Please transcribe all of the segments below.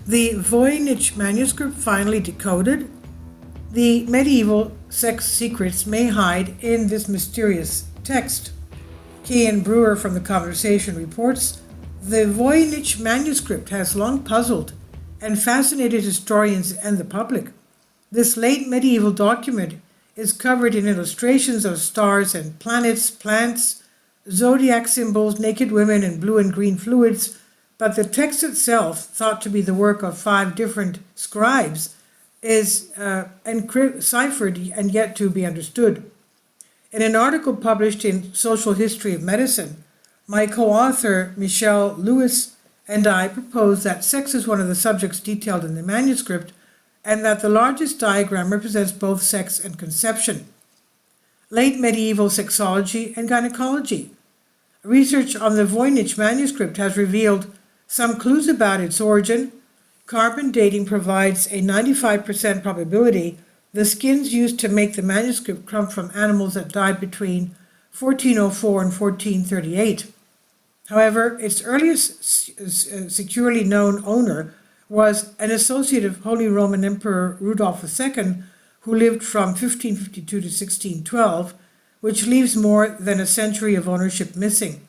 The Voynich manuscript finally decoded. The medieval sex secrets may hide in this mysterious text. Kian Brewer from The Conversation reports, the Voynich manuscript has long puzzled and fascinated historians and the public. This late medieval document is covered in illustrations of stars and planets, plants, zodiac symbols, naked women, and blue and green fluids, but the text itself, thought to be the work of 5 different scribes, is ciphered and yet to be understood. In an article published in Social History of Medicine, my co-author Michelle Lewis and I propose that sex is one of the subjects detailed in the manuscript, and that the largest diagram represents both sex and conception. Late medieval sexology and gynecology. Research on the Voynich manuscript has revealed some clues about its origin. Carbon dating provides a 95% probability the skins used to make the manuscript come from animals that died between 1404 and 1438. However, its earliest securely known owner was an associate of Holy Roman Emperor Rudolph II, who lived from 1552 to 1612, which leaves more than a century of ownership missing.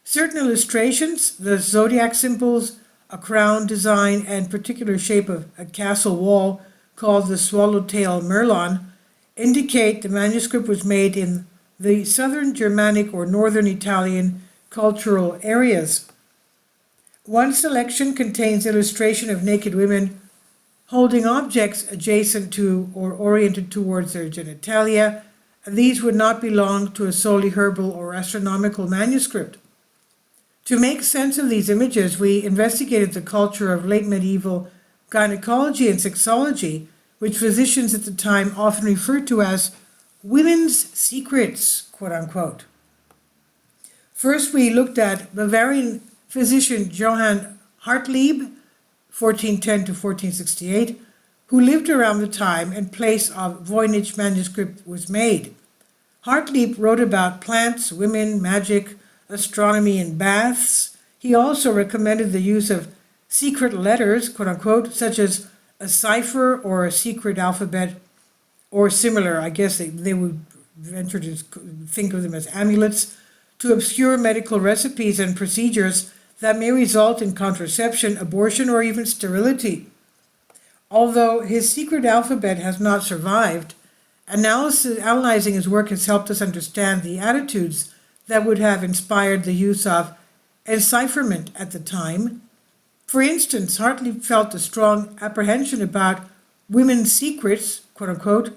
Certain illustrations, the zodiac symbols, a crown design, and particular shape of a castle wall called the swallowtail merlon, indicate the manuscript was made in the southern Germanic or northern Italian cultural areas. One selection contains illustration of naked women holding objects adjacent to or oriented towards their genitalia. These would not belong to a solely herbal or astronomical manuscript. To make sense of these images, we investigated the culture of late medieval gynecology and sexology, which physicians at the time often referred to as women's secrets, quote unquote. First, we looked at Bavarian physician Johann Hartlieb, 1410 to 1468, who lived around the time and place of Voynich manuscript was made. Hartlieb wrote about plants, women, magic, astronomy, and baths. He also recommended the use of secret letters, quote unquote, such as a cipher or a secret alphabet or similar. I guess they would venture to think of them as amulets, to obscure medical recipes and procedures that may result in contraception, abortion, or even sterility. Although his secret alphabet has not survived, analyzing his work has helped us understand the attitudes that would have inspired the use of encipherment at the time. For instance, Hartley felt a strong apprehension about women's secrets, quote unquote,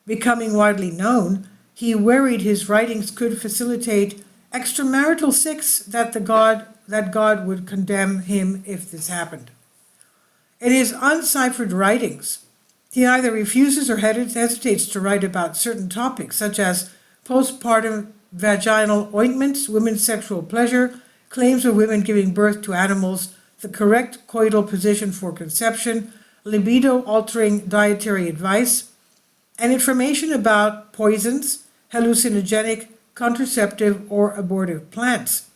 becoming widely known. He worried his writings could facilitate extramarital sex, that God would condemn him if this happened. In his unciphered writings, he either refuses or hesitates to write about certain topics, such as postpartum vaginal ointments, women's sexual pleasure, claims of women giving birth to animals, the correct coital position for conception, libido-altering dietary advice, and information about poisons, hallucinogenic, contraceptive, or abortive plants.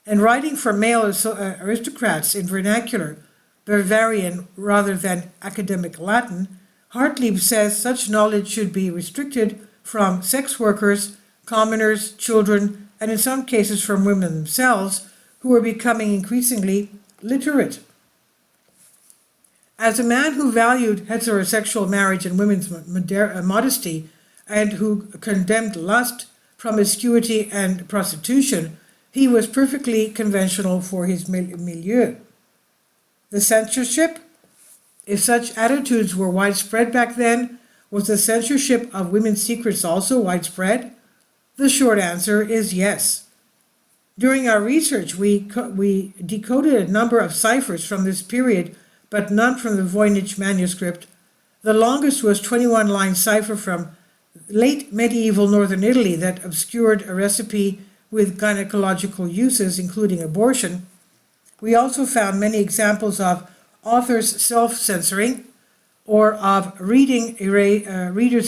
And writing for male aristocrats in vernacular, Bavarian rather than academic Latin, Hartlieb says such knowledge should be restricted from sex workers, commoners, children, and in some cases from women themselves, who are becoming increasingly literate. As a man who valued heterosexual marriage and women's modesty, and who condemned lust, promiscuity, and prostitution, he was perfectly conventional for his milieu. The censorship, if such attitudes were widespread back then, was the censorship of women's secrets also widespread? The short answer is yes. During our research, we decoded a number of ciphers from this period, but none from the Voynich manuscript. The longest was 21-line cipher from late medieval northern Italy that obscured a recipe with gynecological uses, including abortion. We also found many examples of authors self-censoring or of readers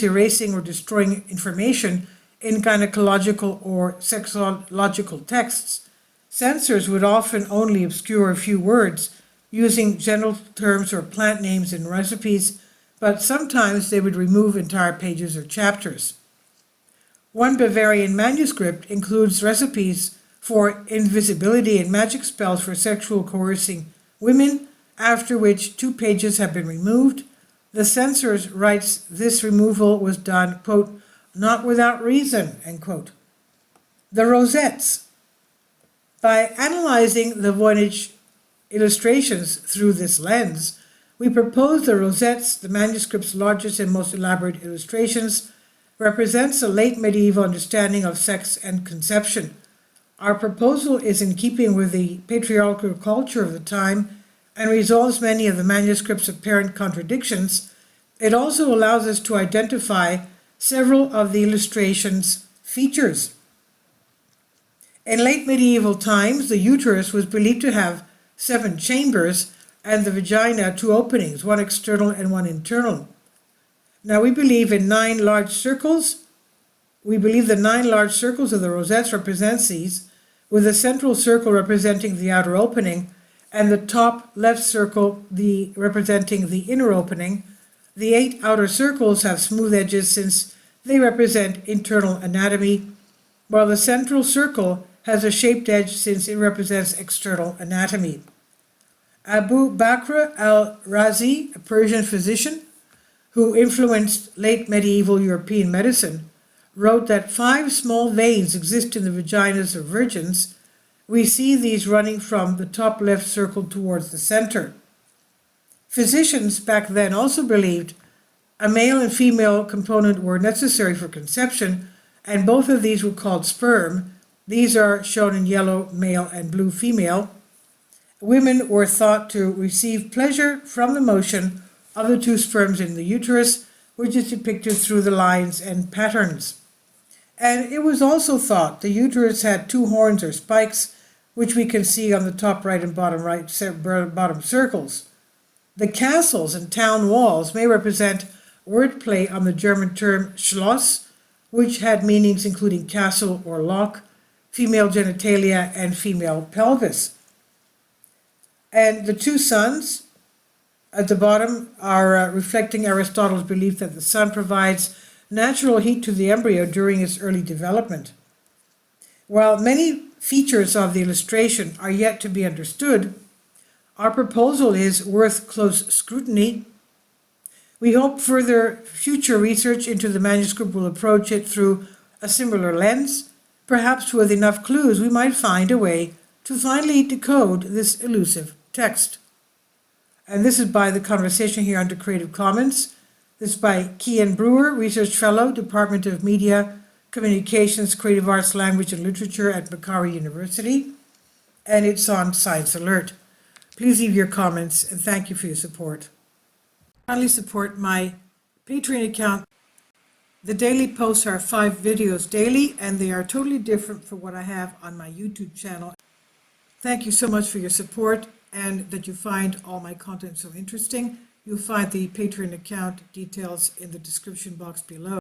erasing or destroying information in gynecological or sexological texts. Censors would often only obscure a few words, using general terms or plant names in recipes, but sometimes they would remove entire pages or chapters. One Bavarian manuscript includes recipes for invisibility and magic spells for sexual coercing women, after which 2 pages have been removed. The censor writes this removal was done, quote, not without reason, end quote. The rosettes. By analyzing the Voynich illustrations through this lens, we propose the rosettes, the manuscript's largest and most elaborate illustrations, represents a late medieval understanding of sex and conception. Our proposal is in keeping with the patriarchal culture of the time and resolves many of the manuscript's apparent contradictions. It also allows us to identify several of the illustration's features. In late medieval times, the uterus was believed to have 7 chambers and the vagina 2 openings, one external and one internal. Now we believe in 9 large circles. We believe the 9 large circles of the rosettes represents these, with the central circle representing the outer opening and the top left circle representing the inner opening. The 8 outer circles have smooth edges since they represent internal anatomy, while the central circle has a shaped edge since it represents external anatomy. Abu Bakr al-Razi, a Persian physician who influenced late medieval European medicine, wrote that 5 small veins exist in the vaginas of virgins. We see these running from the top left circle towards the center. Physicians back then also believed a male and female component were necessary for conception, and both of these were called sperm. These are shown in yellow, male, and blue, female. Women were thought to receive pleasure from the motion of the 2 sperms in the uterus, which is depicted through the lines and patterns. And it was also thought the uterus had 2 horns or spikes, which we can see on the top right and bottom bottom circles. The castles and town walls may represent wordplay on the German term Schloss, which had meanings including castle or lock, female genitalia, and female pelvis. And the 2 suns at the bottom are reflecting Aristotle's belief that the sun provides natural heat to the embryo during its early development. While many features of the illustration are yet to be understood, our proposal is worth close scrutiny. We hope further future research into the manuscript will approach it through a similar lens. Perhaps with enough clues we might find a way to finally decode this elusive text. And this is by the conversation here under Creative Commons. This is by Kian Brewer, Research Fellow, Department of Media, Communications, Creative Arts, Language and Literature at Macquarie University. And it's on Science Alert. Please leave your comments and thank you for your support. Kindly support my Patreon account. The daily posts are 5 videos daily, and they are totally different from what I have on my YouTube channel. Thank you so much for your support and that you find all my content so interesting. You'll find the Patreon account details in the description box below.